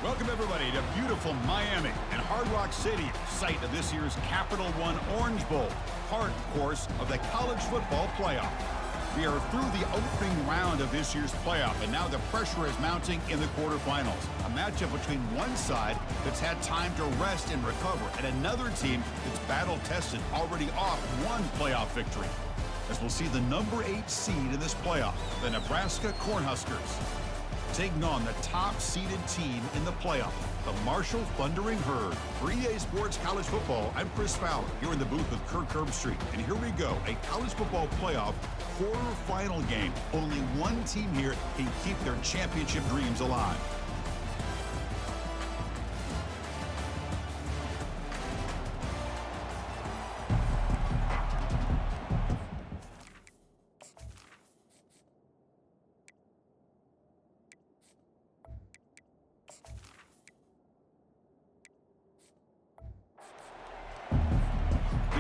Welcome, everybody, to beautiful Miami and Hard Rock Stadium, site of this year's Capital One Orange Bowl, part, of course, of the college football playoff. We are through the opening round of this year's playoff, and now the pressure is mounting in the quarterfinals. A matchup between one side that's had time to rest and recover, and another team that's battle-tested, already off one playoff victory. As we'll see the number 8 seed in this playoff, the Nebraska Cornhuskers, taking on the top-seeded team in the playoff, the Marshall Thundering Herd. For EA Sports College Football, I'm Chris Fowler, here in the booth with Kirk Herbstreit. And here we go, a college football playoff quarterfinal game. Only one team here can keep their championship dreams alive.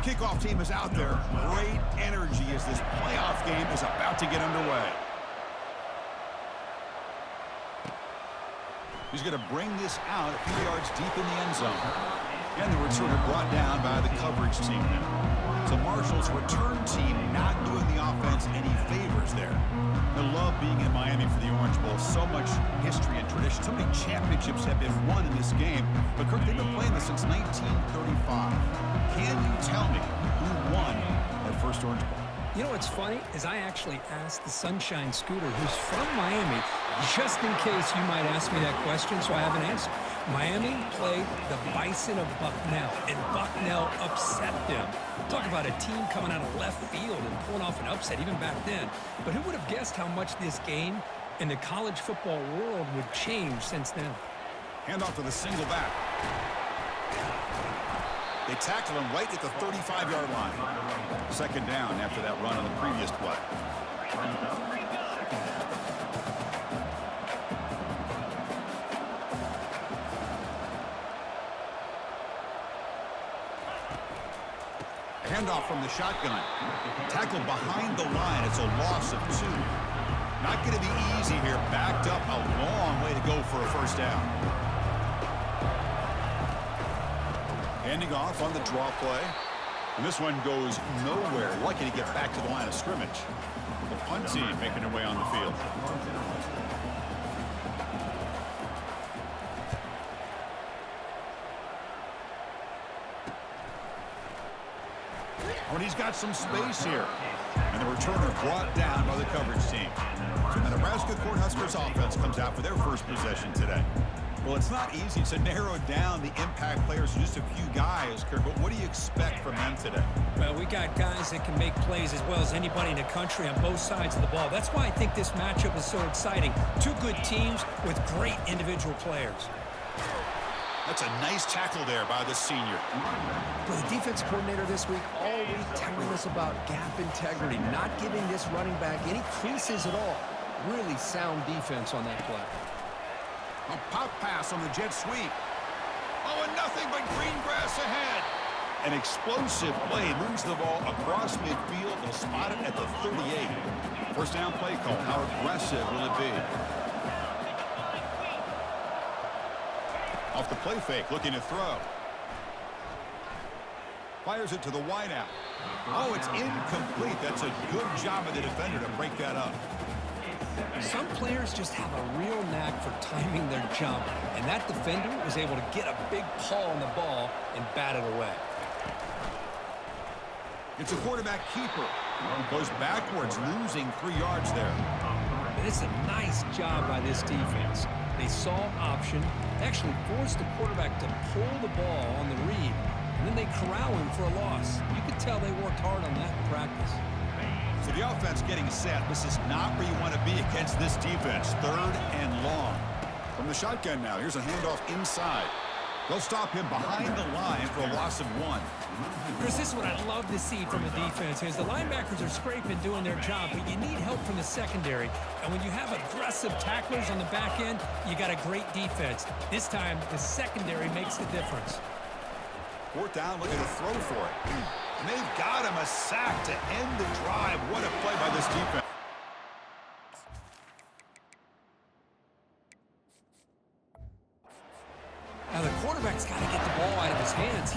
Kickoff team is out there. Great energy as this playoff game is about to get underway. He's going to bring this out a few yards deep in the end zone. And the returner brought down by the coverage team now. So Marshall's return team not doing the offense any favors there. I love being in Miami for the Orange Bowl. So much history and tradition. So many championships have been won in this game. But Kirk, they've been playing this since 1935. Can you tell me who won that first Orange Bowl? You know what's funny is I actually asked the Sunshine Scooter, who's from Miami, just in case you might ask me that question, so I have an answer. Miami played the Bison of Bucknell, and Bucknell upset them. Talk about a team coming out of left field and pulling off an upset even back then. But who would have guessed how much this game in the college football world would change since then? Handoff to the single back. They tackle him right at the 35-yard line. Second down after that run on the previous play. Handoff from the shotgun. Tackled behind the line. It's a loss of 2. Not going to be easy here. Backed up a long way to go for a first down. Handing off on the draw play. And this one goes nowhere. Lucky to get back to the line of scrimmage. The punt team making their way on the field. Oh, and he's got some space here. And the returner brought down by the coverage team. So the Nebraska Cornhuskers offense comes out for their first possession today. Well, it's not easy to narrow down the impact players to just a few guys, Kirk, but what do you expect from them today? Well, we got guys that can make plays as well as anybody in the country on both sides of the ball. That's why I think this matchup is so exciting. Two good teams with great individual players. That's a nice tackle there by the senior. But the defense coordinator this week all week telling us about gap integrity, not giving this running back any creases at all. Really sound defense on that play. A pop pass on the jet sweep. Oh, and nothing but green grass ahead. An explosive play moves the ball across midfield. They'll spot it at the 38. First down play call. How aggressive will it be? Off the play fake, looking to throw. Fires it to the wideout. Oh, it's incomplete. That's a good job of the defender to break that up. Some players just have a real knack for timing their jump, and that defender was able to get a big paw on the ball and bat it away. It's a quarterback keeper. Goes backwards, losing 3 yards there. And it's a nice job by this defense. They saw an option, actually forced the quarterback to pull the ball on the read, and then they corral him for a loss. You could tell they worked hard on that in practice. So the offense getting set. This is not where you want to be against this defense. 3rd and long. From the shotgun now, here's a handoff inside. They'll stop him behind the line for a loss of 1. Chris, this is what I love to see from a defense is the linebackers are scraping, doing their job, but you need help from the secondary. And when you have aggressive tacklers on the back end, you got a great defense. This time, the secondary makes the difference. 4th down, looking to throw for it. And they've got him a sack to end the drive. What a play by this defense.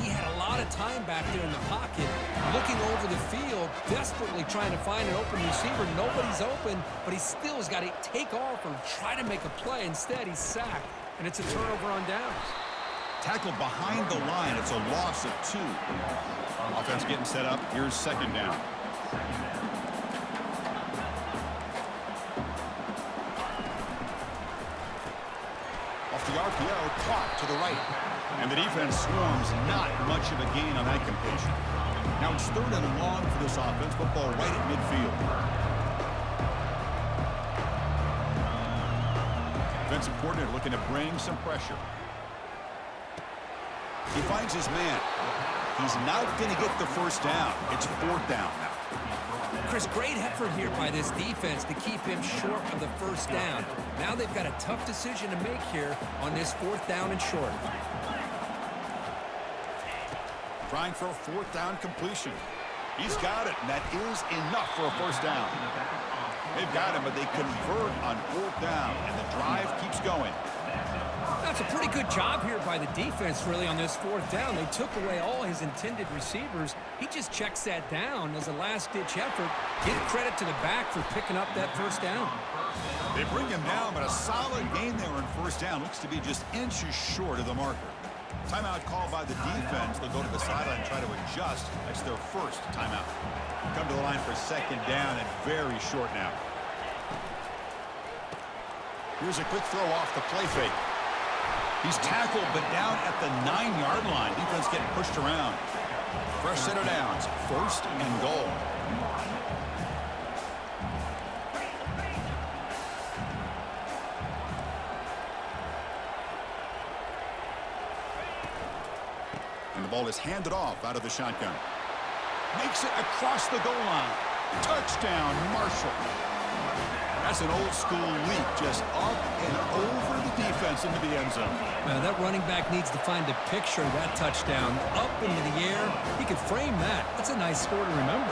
he had a lot of time back there in the pocket, looking over the field, desperately trying to find an open receiver. Nobody's open, but he still has got to take off or try to make a play. Instead, he's sacked, and it's a turnover on downs. Tackled behind the line. It's a loss of 2. Offense getting set up. Here's second down. Off the RPO, caught to the right. And the defense swarms. Not much of a gain on that completion. Now it's 3rd and long for this offense. Football right at midfield. Defensive coordinator looking to bring some pressure. He finds his man. He's not going to get the first down. It's 4th down now. Chris, great effort here by this defense to keep him short of the first down. Now they've got a tough decision to make here on this 4th down and short. Trying for a 4th down completion. He's got it, and that is enough for a first down. They've got him, but they convert on 4th down, and the drive keeps going. That's a pretty good job here by the defense, really, on this 4th down. They took away all his intended receivers. He just checks that down as a last-ditch effort. Give credit to the back for picking up that first down. They bring him down, but a solid gain there on first down. Looks to be just inches short of the marker. Timeout called by the defense. They'll go to the sideline and try to adjust. That's their first timeout. Come to the line for second down and very short now. Here's a quick throw off the play fake. He's tackled, but down at the 9-yard line. Defense getting pushed around. Fresh set of downs. 1st and goal. And the ball is handed off out of the shotgun. Makes it across the goal line. Touchdown, Marshall. That's an old-school leap, just up and over the defense into the end zone. Now, that running back needs to find a picture of that touchdown. Up into the air. He could frame that. That's a nice score to remember.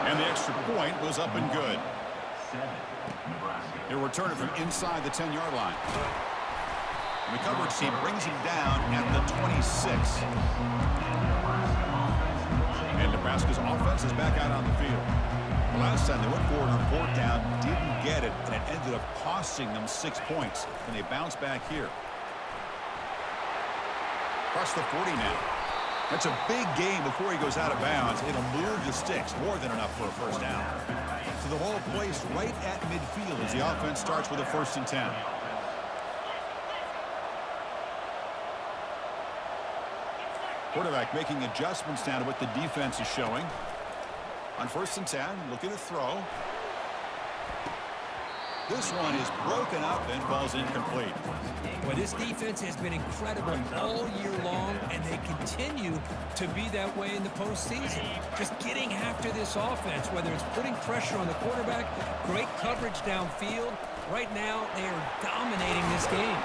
And the extra point was up and good. He'll return it from inside the 10-yard line. And the coverage team brings him down at the 26. And Nebraska's offense is back out on the field. Last time they went forward on 4th down, didn't get it, and it ended up costing them 6 points. And they bounce back here. Across the 40 now. That's a big gain before he goes out of bounds. It'll move the sticks, more than enough for a first down. So the ball placed right at midfield as the offense starts with a 1st and 10. Quarterback making adjustments now to what the defense is showing. On 1st and 10, looking to throw. This one is broken up and falls incomplete. Well, this defense has been incredible all year long, and they continue to be that way in the postseason. Just getting after this offense, whether it's putting pressure on the quarterback, great coverage downfield. Right now, they are dominating this game.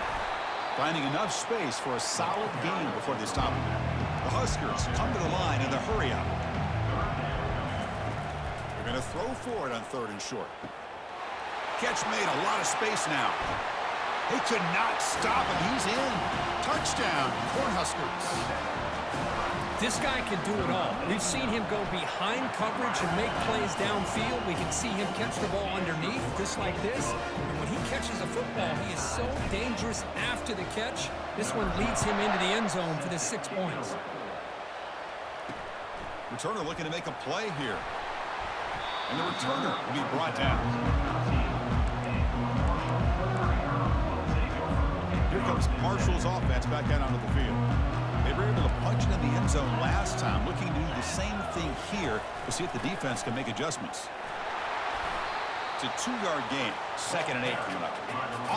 Finding enough space for a solid gain before they stop him. The Huskers come to the line in the hurry-up. They're going to throw for it on 3rd and short. Catch made, a lot of space now. They could not stop him. He's in. Touchdown, Cornhuskers. This guy can do it all. We've seen him go behind coverage and make plays downfield. We can see him catch the ball underneath, just like this. And when he catches a football, he is so dangerous after the catch. This one leads him into the end zone for the 6 points. Returner looking to make a play here. And the returner will be brought down. Here comes Marshall's offense back out onto the field. They were able to punch it in the end zone last time, looking to do the same thing here to see if the defense can make adjustments. It's a 2-yard gain, 2nd and 8 coming up.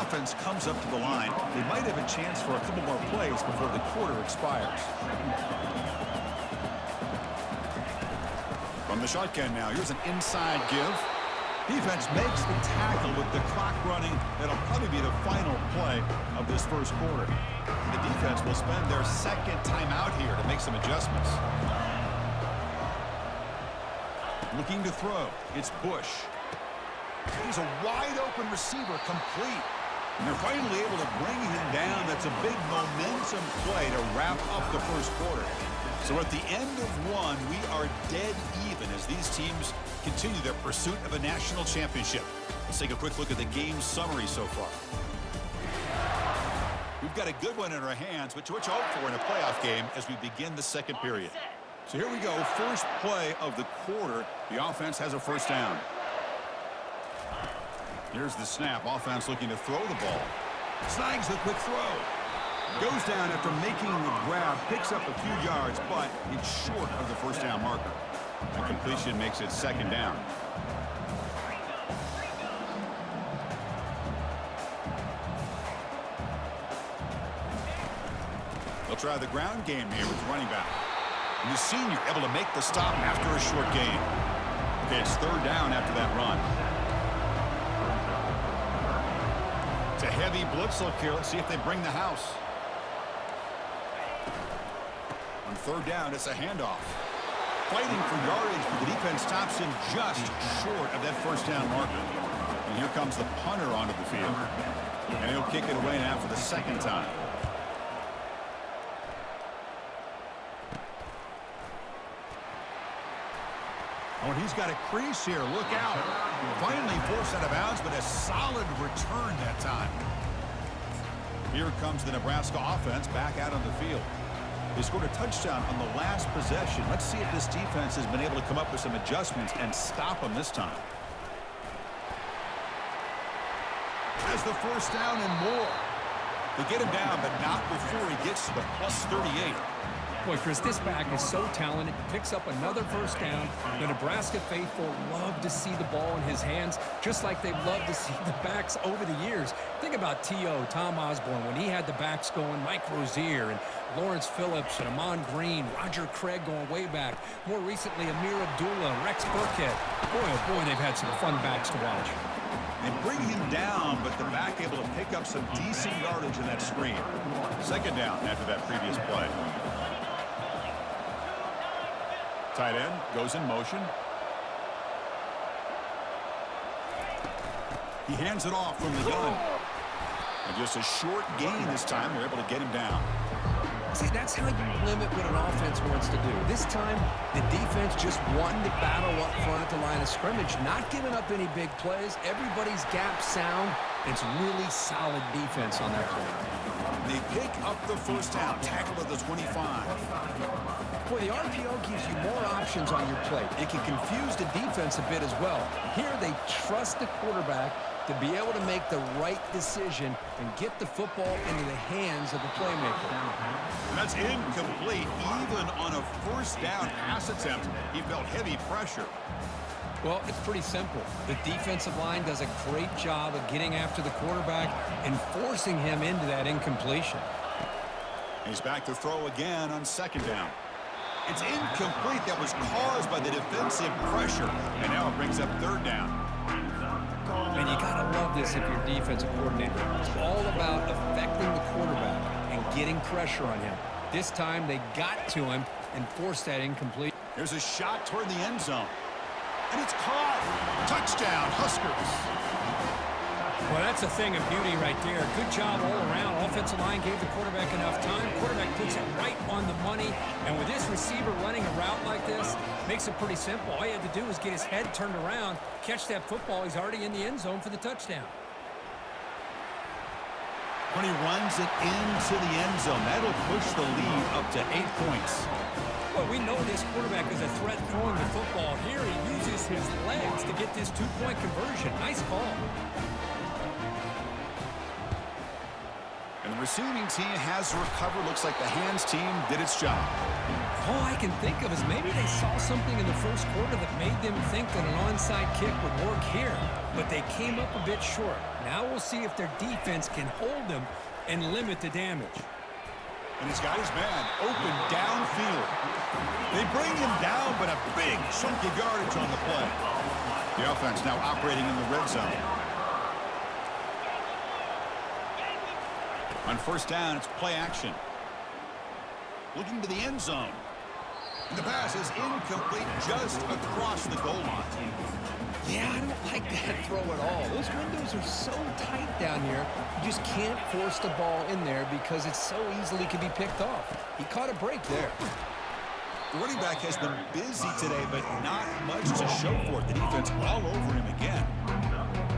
Offense comes up to the line. They might have a chance for a couple more plays before the quarter expires. From the shotgun now, here's an inside give. Defense makes the tackle with the clock running. That'll probably be the final play of this first quarter. The defense will spend their 2nd timeout here to make some adjustments. Looking to throw. It's Bush. He's a wide open receiver, complete. And they're finally able to bring him down. That's a big momentum play to wrap up the first quarter. So at the end of one, we are dead even as these teams continue their pursuit of a national championship. Let's take a quick look at the game summary so far. We've got a good one in our hands, which you hope for in a playoff game as we begin the second period. So here we go, first play of the quarter. The offense has a first down. Here's the snap. Offense looking to throw the ball. Snags the quick throw. Goes down after making the grab. Picks up a few yards, but it's short of the first down marker. The completion makes it second down. They'll try the ground game here with running back. And the senior able to make the stop after a short gain. Okay, it's third down after that run. It's a heavy blitz look here. Let's see if they bring the house. On third down, it's a handoff. Fighting for yardage, but the defense stops him just short of that first down marker. And here comes the punter onto the field. And he'll kick it away now for the second time. Oh, and he's got a crease here. Look out. Finally forced out of bounds, but a solid return that time. Here comes the Nebraska offense back out on the field. They scored a touchdown on the last possession. Let's see if this defense has been able to come up with some adjustments and stop them this time. Has the first down and more. They get him down, but not before he gets to the plus 38. Boy, Chris, this back is so talented. Picks up another first down. The Nebraska faithful love to see the ball in his hands, just like they've loved to see the backs over the years. Think about T.O., Tom Osborne, when he had the backs going, Mike Rozier and Lawrence Phillips and Amon Green, Roger Craig going way back. More recently, Amir Abdullah, Rex Burkhead. Boy, oh boy, they've had some fun backs to watch. They bring him down, but the back able to pick up some decent yardage in that screen. Second down after that previous play. Tight end goes in motion. He hands it off from the gun. And just a short gain this time. They're able to get him down. See, that's how you limit what an offense wants to do. This time, the defense just won the battle up front at the line of scrimmage, not giving up any big plays. Everybody's gap sound. It's really solid defense on that play. They pick up the first down, tackle at the 25. Boy, the RPO gives you more options on your plate. It can confuse the defense a bit as well. Here, they trust the quarterback to be able to make the right decision and get the football into the hands of the playmaker. And that's incomplete. Even on a first down pass attempt, he felt heavy pressure. Well, it's pretty simple. The defensive line does a great job of getting after the quarterback and forcing him into that incompletion. He's back to throw again on second down. It's incomplete. That was caused by the defensive pressure. And now it brings up third down. And you got to love this if you're a defensive coordinator. It's all about affecting the quarterback and getting pressure on him. This time they got to him and forced that incomplete. There's a shot toward the end zone. And it's caught. Touchdown, Huskers. Well, that's a thing of beauty right there. Good job all around. Offensive line gave the quarterback enough time. Quarterback puts it right on the money. And with this receiver running a route like this, makes it pretty simple. All you had to do was get his head turned around, catch that football. He's already in the end zone for the touchdown. When he runs it into the end zone, that'll push the lead up to 8 points. Well, we know this quarterback is a threat throwing the football. Here he uses his legs to get this two-point conversion. Nice call. And the receiving team has recovered. Looks like the hands team did its job. All I can think of is maybe they saw something in the first quarter that made them think that an onside kick would work here. But they came up a bit short. Now we'll see if their defense can hold them and limit the damage. And he's got his man open downfield. They bring him down, but a big chunk of yardage on the play. The offense now operating in the red zone. On first down, it's play action. Looking to the end zone. And the pass is incomplete just across the goal line. Yeah, I don't like like that throw at all. Those windows are so tight down here, you just can't force the ball in there because it so easily can be picked off. He caught a break there. The running back has been busy today, but not much to show for it. The defense all over him again.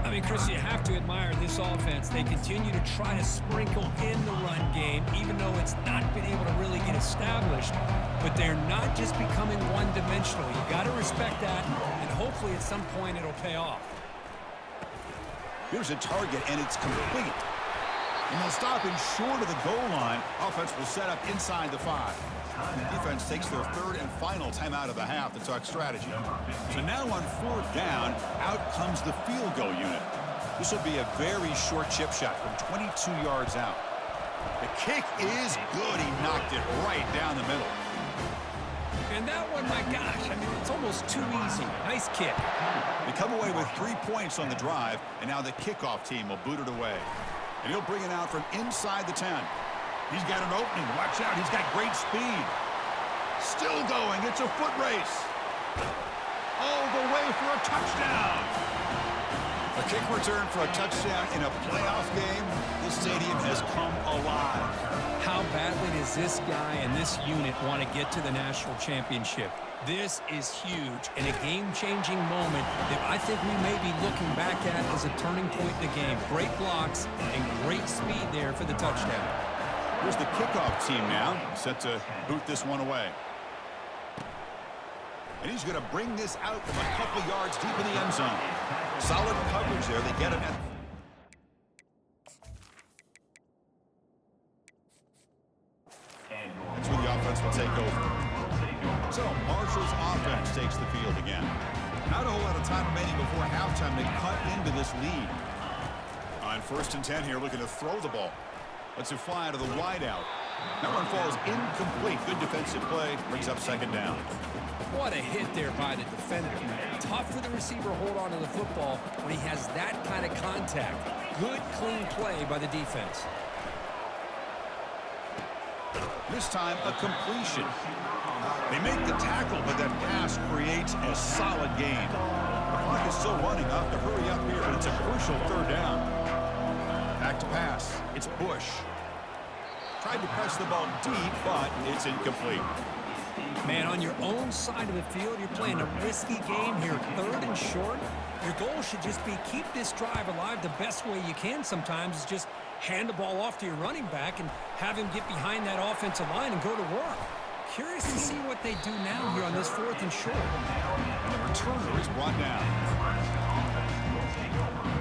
I mean, Chris, you have to admire this offense. They continue to try to sprinkle in the run game, even though it's not been able to really get established. But they're not just becoming one-dimensional. You got to respect that, and hopefully at some point it'll pay off. Here's a target, and it's complete. And they'll stop him short of the goal line. Offense will set up inside the 5. Defense takes their third and final timeout of the half to talk strategy. So now on 4th down, out comes the field goal unit. This will be a very short chip shot from 22 yards out. The kick is good. He knocked it right down the middle. And that one, my gosh, I mean, it's almost too easy. Nice kick. They come away with 3 points on the drive, and now the kickoff team will boot it away. And he'll bring it out from inside the 10. He's got an opening. Watch out. He's got great speed. Still going. It's a foot race. All the way for a touchdown. A kick return for a touchdown in a playoff game. This stadium has come alive. How badly does this guy and this unit want to get to the national championship? This is huge and a game-changing moment that I think we may be looking back at as a turning point in the game. Great blocks and great speed there for the touchdown. Here's the kickoff team now, set to boot this one away. And he's going to bring this out from a couple yards deep in the end zone. Solid coverage there. They get him at... That's where the offense will take over. So Marshall's offense takes the field again. Not a whole lot of time remaining before halftime to cut into this lead. On 1st and 10 here, looking to throw the ball. Lets it fly out of the wide out. That one falls incomplete. Good defensive play. Brings up 2nd down. What a hit there by the defender. Tough for the receiver to hold on to the football when he has that kind of contact. Good, clean play by the defense. This time, a completion. They make the tackle, but that pass creates a solid gain. The clock is still running. Off to hurry up here, but it's a crucial 3rd down. Back to pass. It's Bush. Tried to press the ball deep, but it's incomplete. Man, on your own side of the field, you're playing a risky game here. 3rd and short. Your goal should just be keep this drive alive the best way you can sometimes is just hand the ball off to your running back and have him get behind that offensive line and go to work. Curious to see what they do now here on this 4th and short. And the returner is brought down.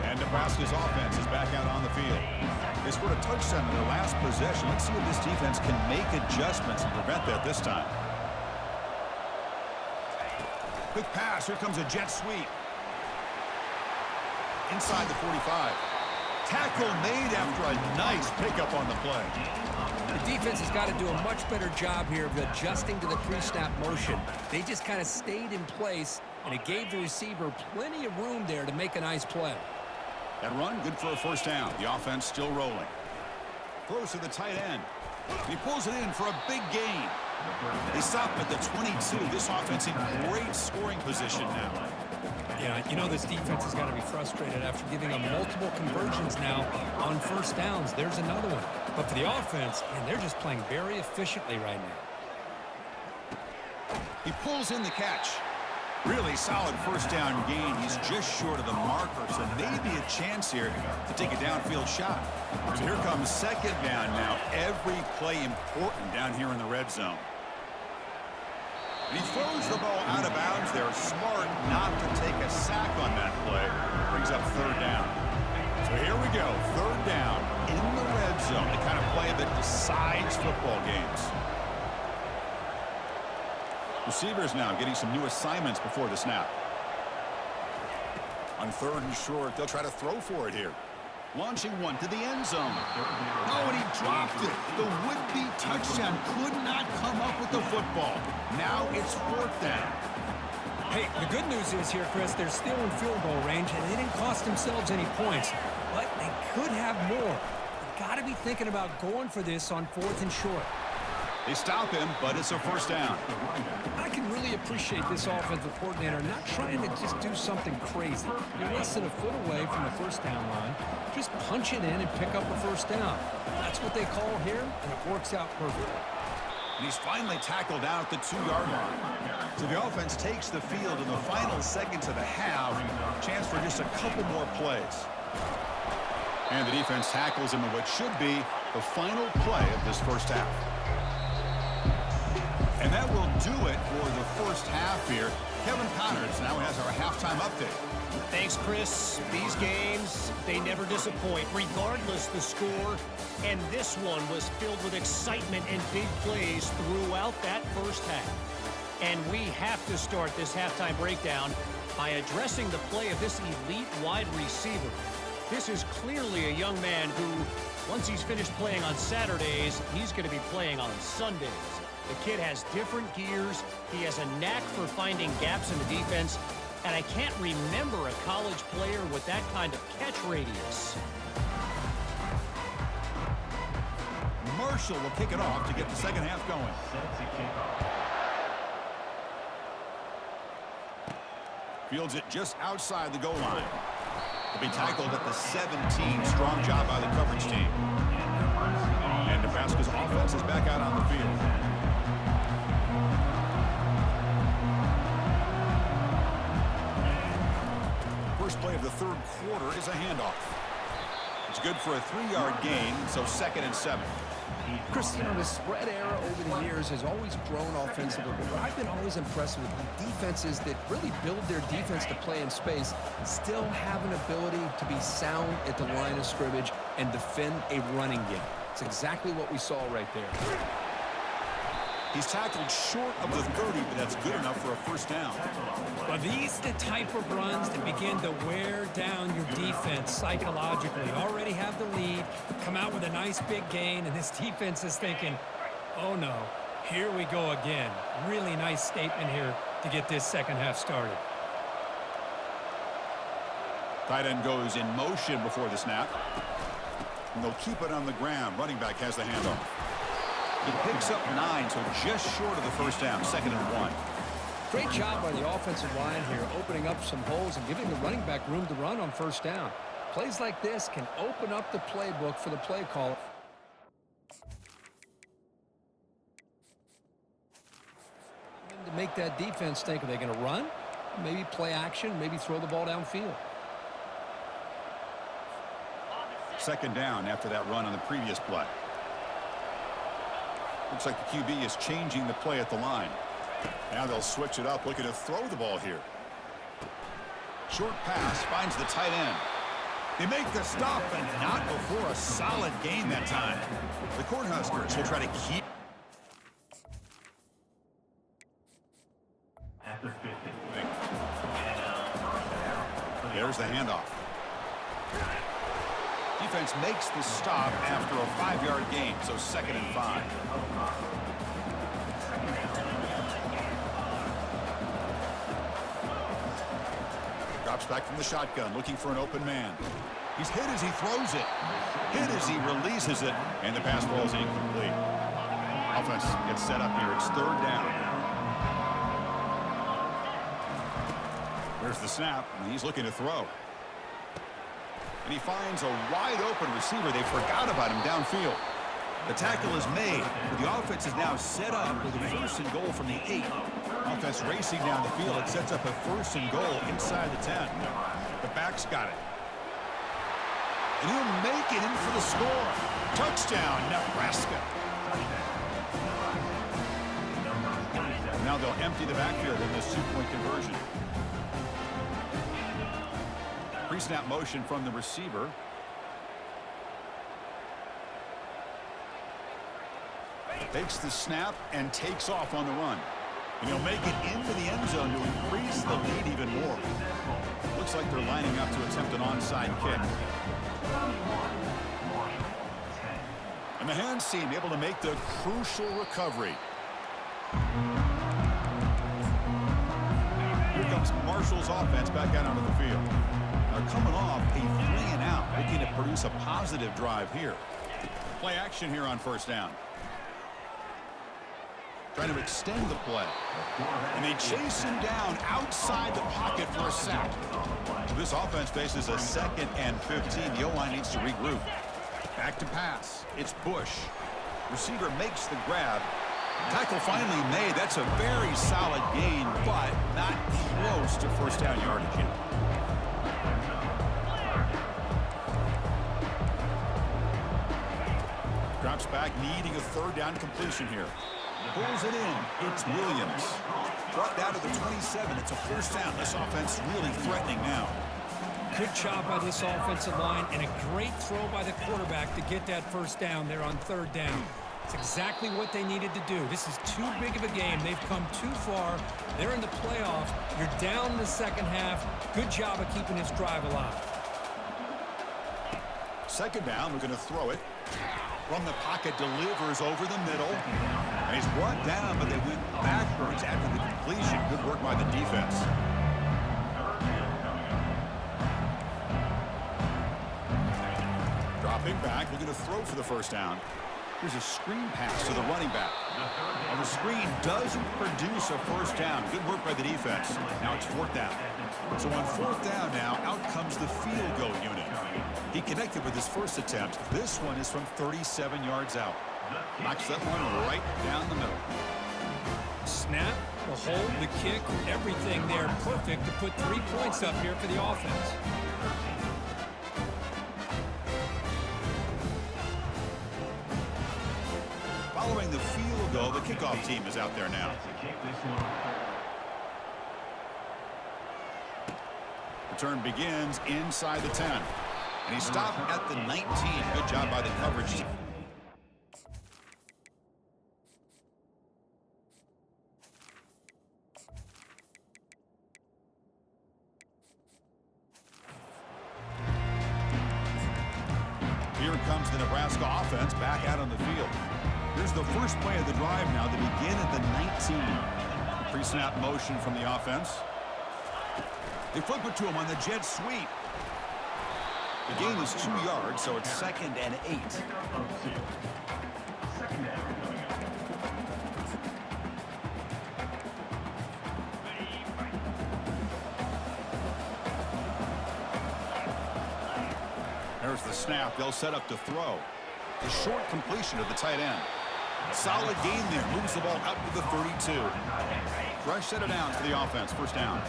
And Nebraska's offense is back out on the field. They scored a touchdown in their last possession. Let's see if this defense can make adjustments and prevent that this time. Quick pass. Here comes a jet sweep. Inside the 45. Tackle made after a nice pickup on the play. The defense has got to do a much better job here of adjusting to the pre-snap motion. They just kind of stayed in place, and it gave the receiver plenty of room there to make a nice play. That run, good for a 1st down. The offense still rolling. Throws to the tight end. He pulls it in for a big gain. They stop at the 22. This offense in great scoring position now. Yeah, you know this defense has got to be frustrated after giving them multiple conversions now on 1st downs. There's another one. But for the offense, man, they're just playing very efficiently right now. He pulls in the catch. Really solid 1st down gain. He's just short of the marker, so maybe a chance here to take a downfield shot. So here comes 2nd down now. Every play important down here in the red zone. And he throws the ball out of bounds there. Smart not to take a sack on that play. Brings up 3rd down. So here we go. 3rd down in the red zone. The kind of play that decides football games. Receivers now getting some new assignments before the snap. On 3rd and short, they'll try to throw for it here. Launching one to the end zone. Oh, and he dropped it. The would-be touchdown could not come up with the football. Now it's 4th down. Hey, the good news is here, Chris, they're still in field goal range, and they didn't cost themselves any points. But they could have more. They've got to be thinking about going for this on 4th and short. They stop him, but it's a first down. I can really appreciate this offensive coordinator not trying to just do something crazy. You're less than a foot away from the first down line. Just punch it in and pick up a first down. That's what they call here, and it works out perfectly. And he's finally tackled out at the 2-yard line. So the offense takes the field in the final seconds of the half. Chance for just a couple more plays. And the defense tackles him in what should be the final play of this first half. And that will do it for the first half here. Kevin Connors now has our halftime update. Thanks, Chris. These games, they never disappoint, regardless the score. And this one was filled with excitement and big plays throughout that first half. And we have to start this halftime breakdown by addressing the play of this elite wide receiver. This is clearly a young man who, once he's finished playing on Saturdays, he's going to be playing on Sundays. The kid has different gears. He has a knack for finding gaps in the defense. And I can't remember a college player with that kind of catch radius. Marshall will kick it off to get the second half going. Fields it just outside the goal line. He'll be tackled at the 17. Strong job by the coverage team. And Nebraska's offense is back out on the field. First play of the third quarter is a handoff. It's good for a 3-yard gain, so 2nd and 7. Chris, you know, the spread era over the years has always grown offensively, but I've been always impressed with defenses that really build their defense to play in space and still have an ability to be sound at the line of scrimmage and defend a running game. It's exactly what we saw right there. He's tackled short of the 30, but that's good enough for a first down. But these are the type of runs that begin to wear down your defense psychologically. You already have the lead, come out with a nice big gain, and this defense is thinking, oh no, here we go again. Really nice statement here to get this second half started. Tight end goes in motion before the snap. And they'll keep it on the ground. Running back has the handoff. He picks up 9, so just short of the first down, 2nd and 1. Great job by the offensive line here, opening up some holes and giving the running back room to run on first down. Plays like this can open up the playbook for the play caller. To make that defense think, are they going to run? Maybe play action, maybe throw the ball downfield. 2nd down after that run on the previous play. Looks like the QB is changing the play at the line. Now they'll switch it up, looking to throw the ball here. Short pass finds the tight end. They make the stop, and not before a solid gain that time. The Cornhuskers will try to keep. There's the handoff. Defense makes the stop after a 5-yard gain, so 2nd and 5. Drops back from the shotgun, looking for an open man. He's hit as he throws it, hit as he releases it, and the pass ball is incomplete. Offense gets set up here. It's 3rd down. There's the snap, and he's looking to throw. And he finds a wide-open receiver. They forgot about him downfield. The tackle is made. The offense is now set up with a 1st and goal from the 8. Offense racing down the field. It sets up a 1st and goal inside the 10. The back's got it. And he'll make it in for the score. Touchdown, Nebraska. Now they'll empty the backfield in this 2-point conversion. Pre-snap motion from the receiver. Takes the snap and takes off on the run. And he'll make it into the end zone to increase the lead even more. Looks like they're lining up to attempt an onside kick. And the hands team able to make the crucial recovery. Here comes Marshall's offense back out onto the field. They're coming off a 3-and-out, looking to produce a positive drive here. Play action here on 1st down. trying to extend the play. And they chase him down outside the pocket for a sack. This offense faces a 2nd and 15. The O-line needs to regroup. Back to pass. It's Bush. Receiver makes the grab. Tackle finally made. That's a very solid gain, but not close to first down yardage yet. Drops back, needing a 3rd down completion here. Pulls it in. It's Williams. Brought down to the 27. It's a first down. This offense really threatening now. Good job by this offensive line and a great throw by the quarterback to get that first down there on 3rd down. It's exactly what they needed to do. This is too big of a game. They've come too far. They're in the playoffs. You're down in the 2nd half. Good job of keeping this drive alive. 2nd down. We're going to throw it. From the pocket, delivers over the middle. And he's brought down, but they went backwards after the completion. Good work by the defense. Dropping back, we're going to throw for the first down. Here's a screen pass to the running back. And the screen doesn't produce a first down. Good work by the defense. Now it's 4th down. So on 4th down now, out comes the field goal unit. He connected with his first attempt. This one is from 37 yards out. Knocks that one right down the middle. Snap, the hold, the kick, everything there perfect to put 3 points up here for the offense. Following the field goal, the kickoff team is out there now. Return begins inside the 10. And he stopped at the 19. Good job by the coverage team. Here comes the Nebraska offense back out on the field. Here's the first play of the drive now. They begin at the 19. Pre-snap motion from the offense. They flip it to him on the jet sweep. The gain is 2 yards, so it's 2nd and 8. There's the snap. They'll set up to throw. The short completion of the tight end. Solid gain there. Moves the ball out to the 32. Fresh set of downs for the offense. First down.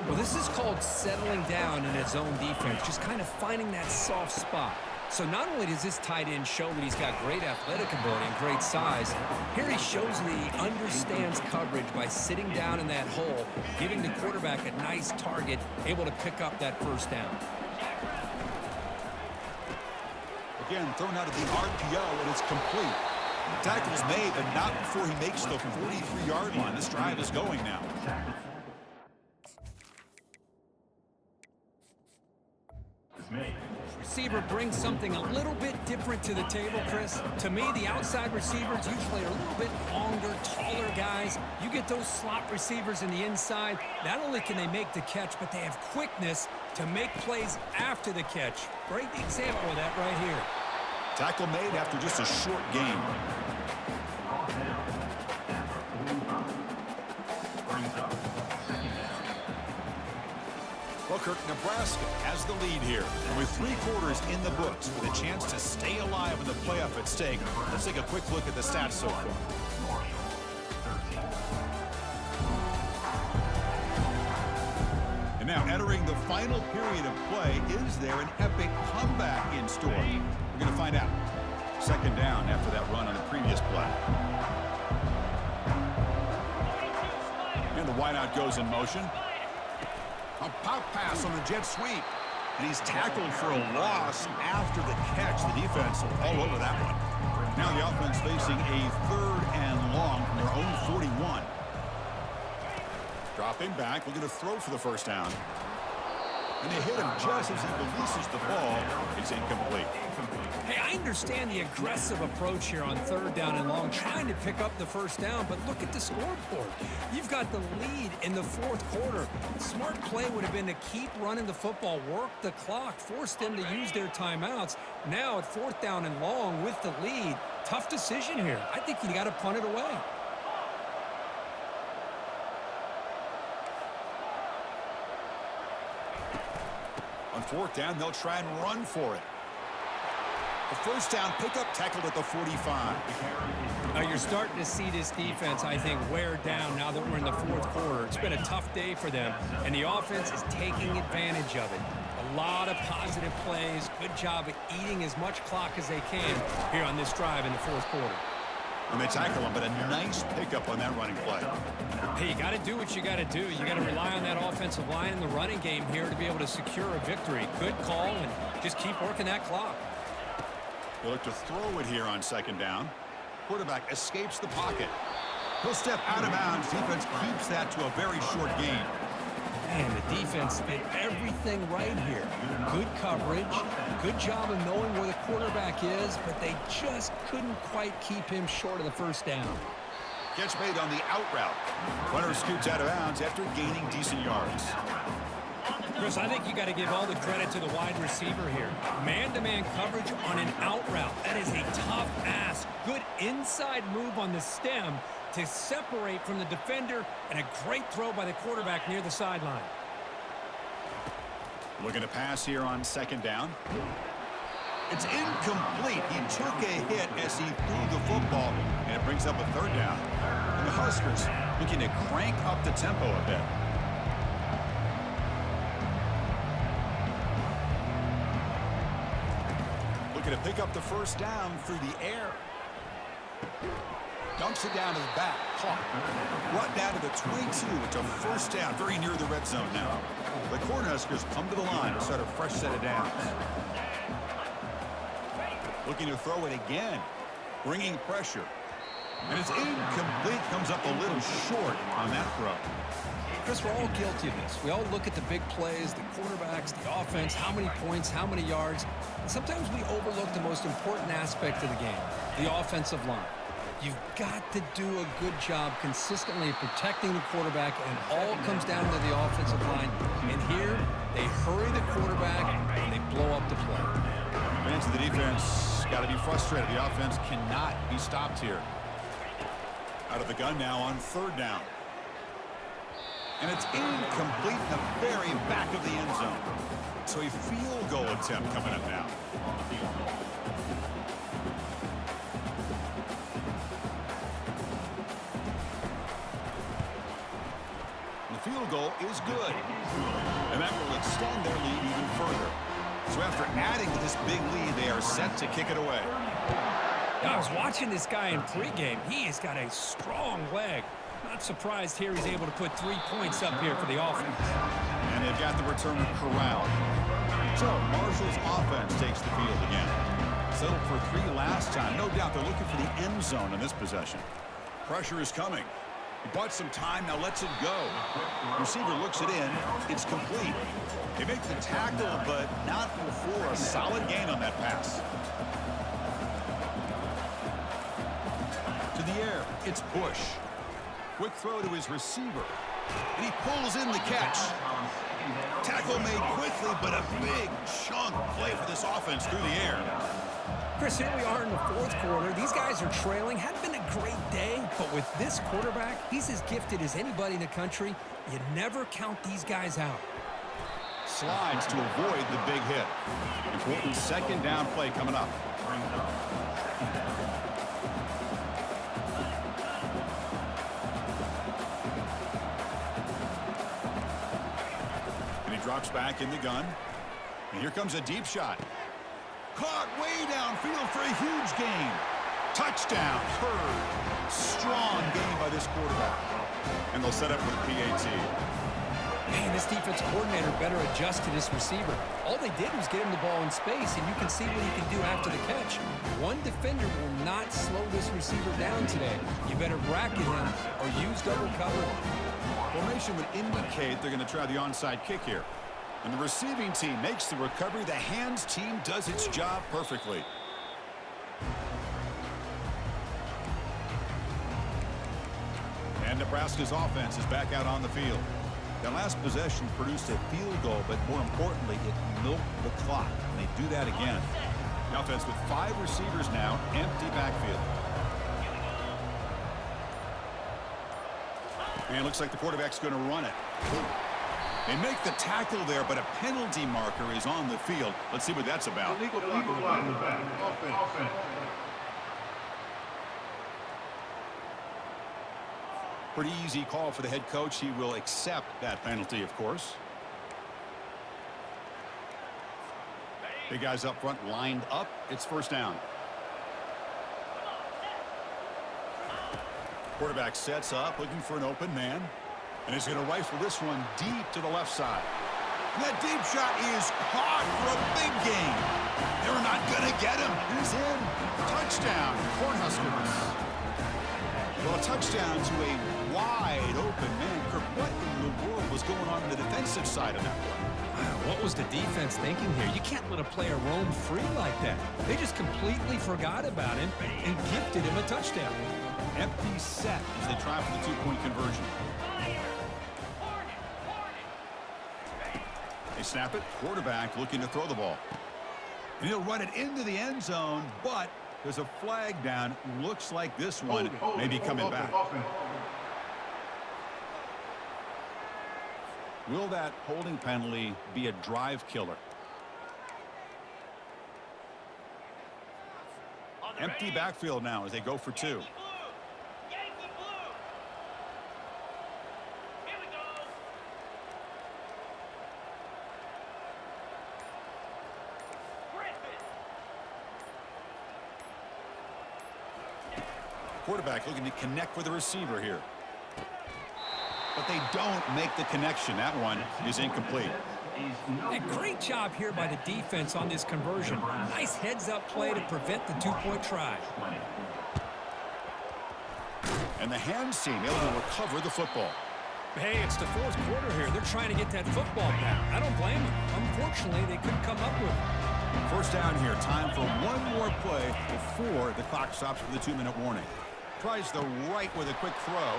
Well, this is called settling down in his own defense, just kind of finding that soft spot. So not only does this tight end show that he's got great athletic ability and great size, here he shows that he understands coverage by sitting down in that hole, giving the quarterback a nice target, able to pick up that first down. Again, thrown out of the RPO, and it's complete. The tackle's made, but not before he makes the 43-yard line. This drive is going now. Receiver brings something a little bit different to the table, Chris. To me, the outside receivers usually are a little bit longer, taller guys. You get those slot receivers in the inside, not only can they make the catch, but they have quickness to make plays after the catch. Great example of that right here. Tackle made after just a short gain. Well, Kirk, Nebraska has the lead here. And with 3 quarters in the books, with a chance to stay alive in the playoff at stake, let's take a quick look at the stats so far. And now entering the final period of play, is there an epic comeback in store? We're going to find out. 2nd down after that run on a previous play. And the wideout goes in motion. A pop pass on the jet sweep. And he's tackled for a loss after the catch. The defense all over that one. Now the offense facing a 3rd and long from their own 41. Dropping back, we're going to throw for the first down. And they hit him just as he releases the ball. It's incomplete. Hey, I understand the aggressive approach here on 3rd down and long, trying to pick up the first down, but look at the scoreboard. You've got the lead in the 4th quarter. Smart play would have been to keep running the football, work the clock, force them to use their timeouts. Now at 4th down and long with the lead, tough decision here. I think you got to punt it away. On fourth down, they'll try and run for it. The first down pickup tackled at the 45. Now you're starting to see this defense, I think, wear down now that we're in the fourth quarter. It's been a tough day for them, and the offense is taking advantage of it. A lot of positive plays. Good job at eating as much clock as they can here on this drive in the fourth quarter. And they tackle him, but a nice pickup on that running play. Hey, you got to do what you got to do. You got to rely on that offensive line in the running game here to be able to secure a victory. Good call, and just keep working that clock. They'll look to throw it here on second down. Quarterback escapes the pocket. He'll step out of bounds. Defense keeps that to a very short gain. Man, the defense did everything right here. Good coverage, good job of knowing where the quarterback is, but they just couldn't quite keep him short of the first down. Catch made on the out route. Runner scoots out of bounds after gaining decent yards. Chris, I think you got to give all the credit to the wide receiver here. Man-to-man coverage on an out route. That is a tough ask. Good inside move on the stem to separate from the defender, and a great throw by the quarterback near the sideline. Looking to pass here on second down. It's incomplete. He took a hit as he threw the football, and it brings up a third down. And the Huskers looking to crank up the tempo a bit. Looking to pick up the first down through the air. Dumps it down to the back. Caught. Brought down to the 22. It's a first down. Very near the red zone now. The Cornhuskers come to the line to start a fresh set of downs. Looking to throw it again. Bringing pressure. And it's incomplete. Comes up a little short on that throw. Chris, we're all guilty of this. We all look at the big plays, the quarterbacks, the offense, how many points, how many yards. And sometimes we overlook the most important aspect of the game, the offensive line. You've got to do a good job consistently protecting the quarterback, and all comes down to the offensive line. And here, they hurry the quarterback, and they blow up the play. Fans of the defense got to be frustrated. The offense cannot be stopped here. Out of the gun now on third down. And it's incomplete in the very back of the end zone. So a field goal attempt coming up now. The field goal is good. And that will extend their lead even further. So after adding to this big lead, they are set to kick it away. I was watching this guy in pregame. He has got a strong leg. Not surprised here he's able to put 3 points up here for the offense. And they've got the returner corralled. So Marshall's offense takes the field again. Settled for 3 last time. No doubt they're looking for the end zone in this possession. Pressure is coming. He bought some time, now lets it go. Receiver looks it in. It's complete. They make the tackle, but not before a solid gain on that pass. To the air, it's Bush. Quick throw to his receiver. And he pulls in the catch. Tackle made quickly, but a big chunk play for this offense through the air. Chris, here we are in the fourth quarter. These guys are trailing. Hadn't been a great day, but with this quarterback, he's as gifted as anybody in the country. You never count these guys out. Slides to avoid the big hit. Important second down play coming up. And he drops back in the gun. And here comes a deep shot. Caught way downfield for a huge gain. Touchdown. Hurd. Strong game by this quarterback. And they'll set up with a PAT. Man, this defense coordinator better adjust to this receiver. All they did was get him the ball in space, and you can see what he can do after the catch. One defender will not slow this receiver down today. You better bracket him or use double cover. Formation would indicate they're going to try the onside kick here. And the receiving team makes the recovery. The hands team does its job perfectly. And Nebraska's offense is back out on the field. Their last possession produced a field goal, but more importantly, it milked the clock. And they do that again. The offense with 5 receivers now, empty backfield. And it looks like the quarterback's going to run it. They make the tackle there, but a penalty marker is on the field. Let's see what that's about. Illegal flag in the back. Offense. Pretty easy call for the head coach. He will accept that penalty, of course. Big guys up front lined up. It's first down. Quarterback sets up, looking for an open man. And he's going to rifle this one deep to the left side. And that deep shot is caught for a big gain. They're not going to get him. He's in. Touchdown, Cornhuskers. Well, a touchdown to a wide open man. Kirk, what in the world was going on the defensive side of that play? What was the defense thinking here? You can't let a player roam free like that. They just completely forgot about him and gifted him a touchdown. Empty set as they try for the two-point conversion. They snap it. Quarterback looking to throw the ball. And he'll run it into the end zone, but there's a flag down. Looks like this one may be coming back. Will that holding penalty be a drive killer? Empty backfield now as they go for two. Quarterback looking to connect with the receiver here. But they don't make the connection. That one is incomplete. A great job here by the defense on this conversion. Nice heads-up play to prevent the two-point try. And the hands team able to recover the football. Hey, it's the fourth quarter here. They're trying to get that football back. I don't blame them. Unfortunately, they couldn't come up with it. First down here. Time for one more play before the clock stops for the 2-minute warning. Tries the right with a quick throw.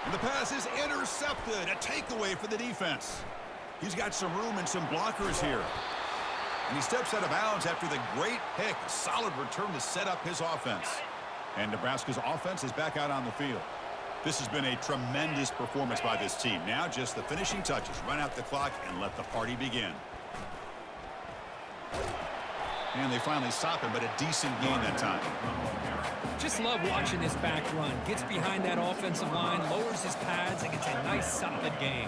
And the pass is intercepted. A takeaway for the defense. He's got some room and some blockers here. And he steps out of bounds after the great pick. A solid return to set up his offense. And Nebraska's offense is back out on the field. This has been a tremendous performance by this team. Now just the finishing touches. Run out the clock and let the party begin. And they finally stop him, but a decent gain that time. Just love watching this back run. Gets behind that offensive line, lowers his pads, and gets a nice, solid gain.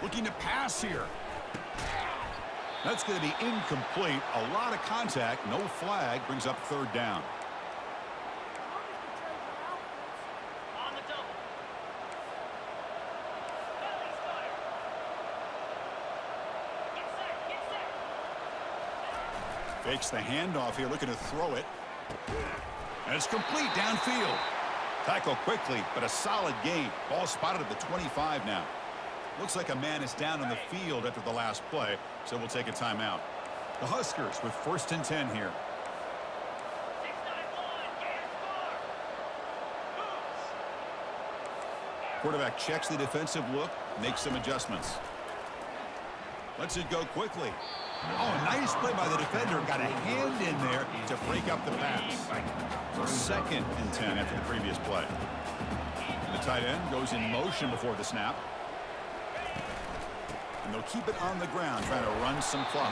Looking to pass here. That's going to be incomplete. A lot of contact, no flag, brings up third down. Fakes the handoff here, looking to throw it. And it's complete downfield. Tackle quickly, but a solid gain. Ball spotted at the 25 now. Looks like a man is down on the field after the last play, so we'll take a timeout. The Huskers with 1st and 10 here. Quarterback checks the defensive look, makes some adjustments. Lets it go quickly. Oh, nice play by the defender. Got a hand in there to break up the pass. So 2nd and 10 after the previous play. The tight end goes in motion before the snap. And they'll keep it on the ground, trying to run some clock.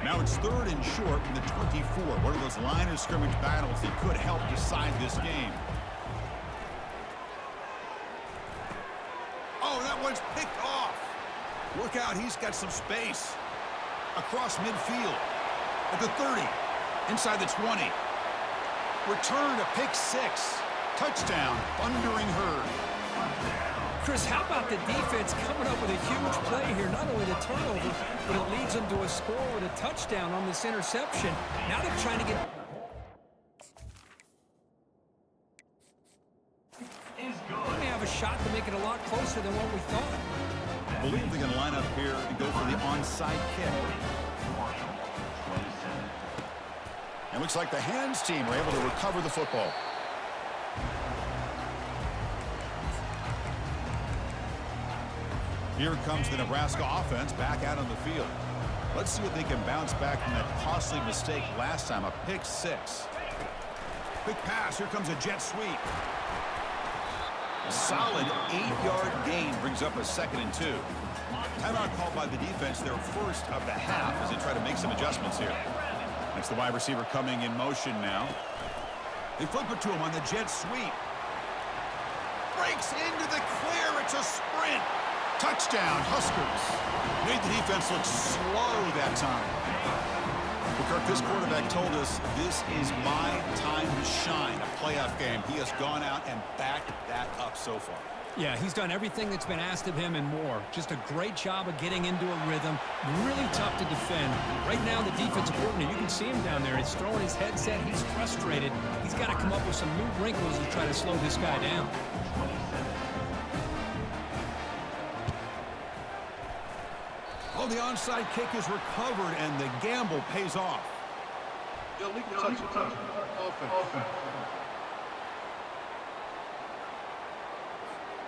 Now it's 3rd and short from the 24. One of those line of scrimmage battles that could help decide this game. Oh, that one's picked off. Look out, he's got some space. Across midfield. At the 30. Inside the 20. Return to pick 6. Touchdown, Thundering Herd. Chris, how about the defense coming up with a huge play here? Not only the turnover, but it leads them to a score with a touchdown on this interception. Now they're trying to get... They may have a shot to make it a lot closer than what we thought. I believe they're going to line up here and go for the onside kick. It looks like the hands team were able to recover the football. Here comes the Nebraska offense back out on the field. Let's see if they can bounce back from that costly mistake last time, a pick 6. Quick pass. Here comes a jet sweep. A solid 8-yard gain brings up a 2nd and 2. Timeout called by the defense, their first of the half, as they try to make some adjustments here. That's the wide receiver coming in motion now. They flip it to him on the jet sweep. Breaks into the clear. It's a sprint. Touchdown, Huskers. Made the defense look slow that time. Well, Kirk, this quarterback told us this is my time to shine, a playoff game. He has gone out and backed that up so far. Yeah, he's done everything that's been asked of him and more. Just a great job of getting into a rhythm. Really tough to defend. Right now, the defensive coordinator, you can see him down there. He's throwing his headset. He's frustrated. He's got to come up with some new wrinkles to try to slow this guy down. Oh, the onside kick is recovered, and the gamble pays off. Offense.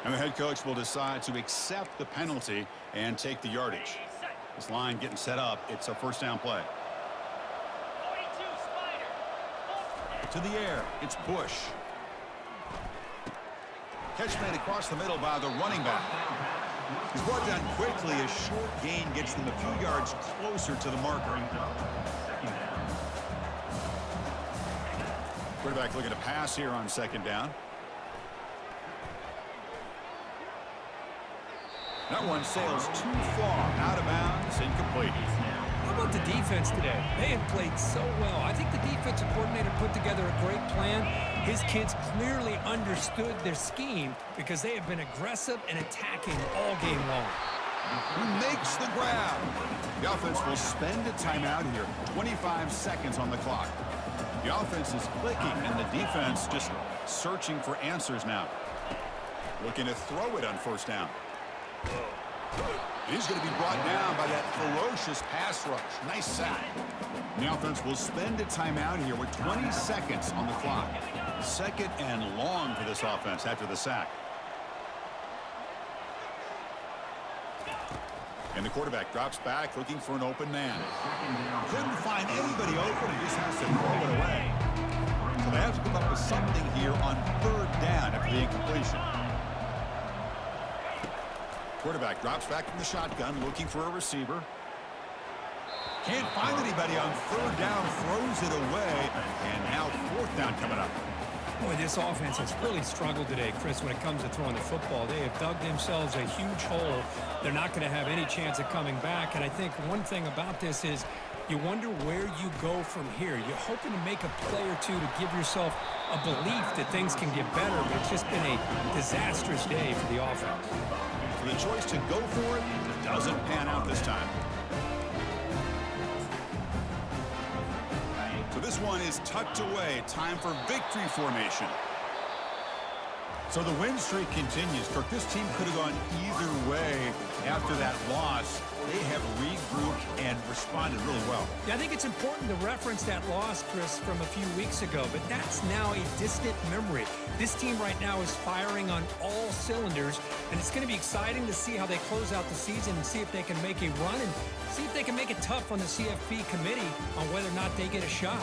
And the head coach will decide to accept the penalty and take the yardage. This line getting set up. It's a first down play. To the air. It's Bush. Catch made across the middle by the running back. He's brought down quickly. A short gain gets them a few yards closer to the marker. Quarterback looking to pass here on 2nd down. That one sails too far, out of bounds, incomplete. How about the defense today? They have played so well. I think the defensive coordinator put together a great plan. His kids clearly understood their scheme because they have been aggressive and attacking all game long. He makes the grab. The offense will spend a timeout here. 25 seconds on the clock. The offense is clicking, and the defense just searching for answers now. Looking to throw it on 1st down. He's going to be brought down by that ferocious pass rush. Nice sack. The offense will spend a timeout here with 20 seconds on the clock. 2nd and long for this offense after the sack. And the quarterback drops back looking for an open man. Couldn't find anybody open. He just has to throw it away. So they have to come up with something here on 3rd down after the incompletion. Quarterback drops back from the shotgun, looking for a receiver. Can't find anybody on 3rd down, throws it away, and now 4th down coming up. Boy, this offense has really struggled today, Chris, when it comes to throwing the football. They have dug themselves a huge hole. They're not going to have any chance of coming back, and I think one thing about this is you wonder where you go from here. You're hoping to make a play or two to give yourself a belief that things can get better, but it's just been a disastrous day for the offense. The choice to go for it doesn't pan out this time. So this one is tucked away. Time for victory formation. So the win streak continues. Kirk, this team could have gone either way after that loss. They have regrouped and responded really well. Yeah, I think it's important to reference that loss, Chris, from a few weeks ago, but that's now a distant memory. This team right now is firing on all cylinders, and it's going to be exciting to see how they close out the season and see if they can make a run and see if they can make it tough on the CFP committee on whether or not they get a shot.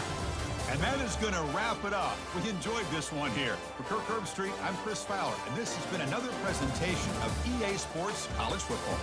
And that is going to wrap it up. We enjoyed this one here. For Kirk Herbstreit, I'm Chris Fowler, and this has been another presentation of EA Sports College Football.